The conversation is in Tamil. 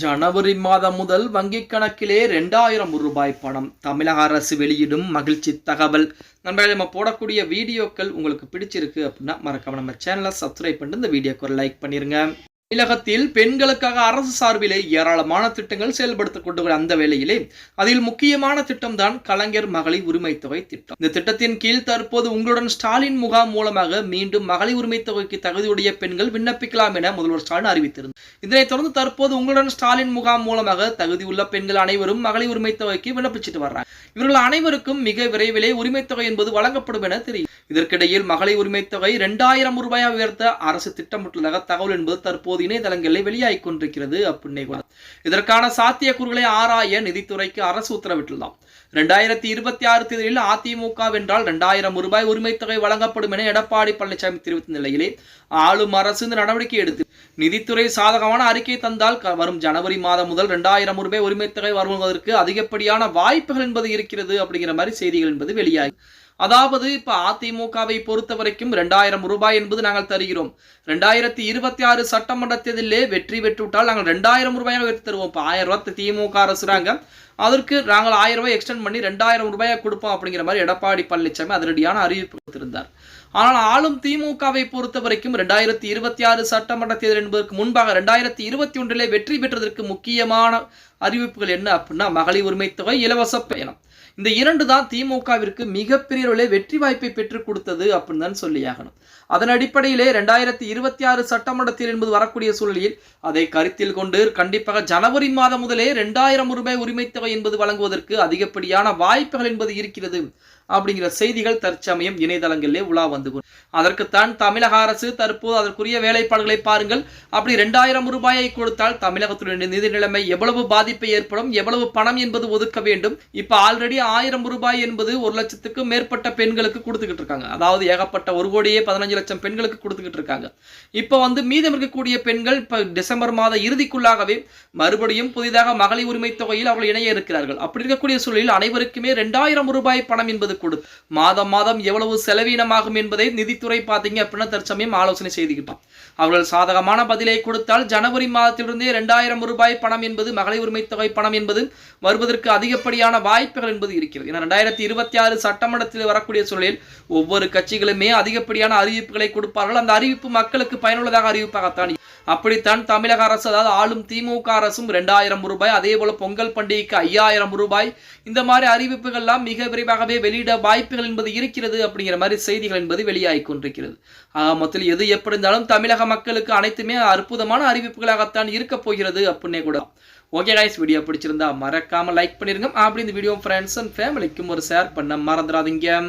ஜனவரி மாதம் முதல் வங்கிக் கணக்கிலே 2000 ரூபாய் பணம். தமிழக அரசு வெளியிடும் மகிழ்ச்சி தகவல். நண்பர்களே, நம்ம போடக்கூடிய வீடியோக்கள் உங்களுக்கு பிடிச்சிருக்கு அப்படின்னா மறக்காம நம்ம சேனலை சப்ஸ்கிரைப் பண்ணிட்டு இந்த வீடியோக்கு ஒரு லைக் பண்ணிருங்க. தமிழகத்தில் பெண்களுக்காக அரசு சார்பிலே ஏராளமான திட்டங்கள் செயல்படுத்தப்பட்டு அந்த வேளையிலே அதில் முக்கியமான திட்டம் தான் கலைஞர் மகளிர் உரிமை தொகை திட்டம். இந்த திட்டத்தின் கீழ் தற்போது உங்களுடன் ஸ்டாலின் முகாம் மூலமாக மீண்டும் மகளிர் உரிமை தொகைக்கு தகுதியுடைய பெண்கள் விண்ணப்பிக்கலாம் என முதல்வர் ஸ்டாலின் அறிவித்திருந்தார். இதனைத் தொடர்ந்து தற்போது உங்களுடன் ஸ்டாலின் முகாம் மூலமாக தகுதியுள்ள பெண்கள் அனைவரும் மகளிர் உரிமை தொகைக்கு விண்ணப்பிச்சுட்டு வர்றாங்க. இவர்கள் அனைவருக்கும் மிக விரைவிலே உரிமை தொகை என்பது வழங்கப்படும் என தெரியும். இதற்கிடையில் மகளிர் உரிமை தொகை 2000 ரூபாயை உயர்த்த அரசு திட்டமிட்டுள்ளதாக தகவல் என்பது தற்போது இணையதளங்களில் வெளியாகி கொண்டிருக்கிறது அப்படின்னே கூட. இதற்கான சாத்தியக்கூறுகளை ஆராய நிதித்துறைக்கு அரசு உத்தரவிட்டுள்ளதாம். 2026 தேதியில் அதிமுக வென்றால் 2000 ரூபாய் உரிமை தொகை வழங்கப்படும் என எடப்பாடி பழனிசாமி தெரிவித்த நிலையிலே ஆளும் அரசு இந்த நடவடிக்கை எடுத்து நிதித்துறை சாதகமான அறிக்கை தந்தால் வரும் ஜனவரி மாதம் முதல் 2000 ரூபாய் உரிமை தொகை வருவதற்கு அதிகப்படியான வாய்ப்புகள் என்பது இருக்கிறது அப்படிங்கிற மாதிரி செய்திகள் என்பது வெளியாகி. அதாவது இப்ப அதிமுகவை பொறுத்த வரைக்கும் 2000 ரூபாய் என்பது நாங்கள் தருகிறோம். 2026 சட்டமன்ற தேர்தலிலே வெற்றி பெற்றுவிட்டால் நாங்கள் 2000 ரூபாயாக உயர்த்தி தருவோம். இப்போ 1000 ரூபாய் திமுக அரசுறாங்க, அதற்கு நாங்கள் 1000 ரூபாய் எக்ஸ்டெண்ட் பண்ணி 2000 ரூபாயை கொடுப்போம் அப்படிங்கிற மாதிரி எடப்பாடி பழனிசாமி அதிரடியான அறிவிப்பு கொடுத்திருந்தார். ஆனால் ஆளும் திமுகவை பொறுத்த வரைக்கும் 2026 சட்டமன்ற தேர்தல் என்பதற்கு முன்பாக 2021 வெற்றி பெற்றதற்கு முக்கியமான அறிவிப்புகள் என்ன அப்படின்னா மகளிர் உரிமை தொகை, இலவச பயணம். இந்த இரண்டு தான் திமுகவிற்கு மிகப்பெரிய அளவில் வெற்றி வாய்ப்பை பெற்றுக் கொடுத்தது அப்படின்னு தான் சொல்லியாகணும். அதன் அடிப்படையிலே 2026 சட்டமன்ற தேர்தல் என்பது வரக்கூடிய சூழலில் அதை கருத்தில் கொண்டு கண்டிப்பாக ஜனவரி மாதம் முதலே 2000 ரூபாய் உரிமை தொகை என்பது வழங்குவதற்கு அதிகப்படியான வாய்ப்புகள் என்பது இருக்கிறது அப்படிங்கிற செய்திகள் தற்சமயம் இணையதளங்களிலே உலா வந்து அதற்குத்தான் தமிழக அரசு தற்போது அதற்குரிய வேலைப்பாடுகளை பாருங்கள். அப்படி 2000 ரூபாயை கொடுத்தால் தமிழகத்துடைய நிதி நிலைமை எவ்வளவு பாதிப்பை ஏற்படும், எவ்வளவு பணம் என்பது ஒதுக்க வேண்டும். இப்ப ஆல்ரெடி 1000 ரூபாய் என்பது 1 லட்சத்துக்கும் மேற்பட்ட பெண்களுக்கு கொடுத்துக்கிட்டு இருக்காங்க. அதாவது ஏகப்பட்ட 1,15 லட்சம் பெண்களுக்கு கொடுத்துக்கிட்டு இருக்காங்க. இப்ப மீதம் இருக்கக்கூடிய பெண்கள் இப்ப டிசம்பர் மாத இறுதிக்குள்ளாகவே மறுபடியும் புதிதாக மகளிர் உரிமை தொகையில் அவர்கள் இணைய இருக்கிறார்கள். அப்படி இருக்கக்கூடிய சூழலில் அனைவருக்குமே 2000 ரூபாய் பணம் என்பது மாதம் மாதம் எவ்வளவு செலவீனமாகும் என்பதை நிதித்துறை பார்த்தீங்க அப்படின்னா தற்சமயம் ஆலோசனை செய்துகிட்டோம். அவர்கள் சாதகமான பதிலை கொடுத்தால் ஜனவரி மாதத்திலிருந்தே 2000 ரூபாய் பணம் என்பது மகளிர் உரிமை தொகை பணம் என்பது வருவதற்கு அதிகப்படியான வாய்ப்புகள் என்பது இருக்கிறது. 2026 சட்டமன்றத்தில் வரக்கூடிய சூழலில் ஒவ்வொரு கட்சிகளுமே அதிகப்படியான அறிவிப்புகளை கொடுப்பார்கள். அந்த அறிவிப்பு மக்களுக்கு பயனுள்ளதாக அறிவிப்பாகத்தான். அப்படித்தான் தமிழக அரசு, அதாவது ஆளும் திமுக அரசும் 2000 ரூபாய், அதே போல பொங்கல் பண்டிகைக்கு 5000 ரூபாய், இந்த மாதிரி அறிவிப்புகள்லாம் மிக விரைவாகவே வெளியிட வாய்ப்புகள் என்பது இருக்கிறது அப்படிங்கிற மாதிரி செய்திகள் என்பது வெளியாகி கொண்டிருக்கிறது. மொத்தத்தில் எது எப்படி இருந்தாலும் தமிழக மக்களுக்கு அனைத்துமே அற்புதமான அறிவிப்புகளாகத்தான் இருக்க போகிறது அப்படின்னே கூட. ஓகே கைஸ், வீடியோ பிடிச்சிருந்தா மறக்காம லைக் பண்ணிருங்க. அப்படி இந்த வீடியோ ஃப்ரெண்ட்ஸ் அண்ட் ஃபேமிலிக்கும் ஒரு ஷேர் பண்ண மறந்துடாதீங்க.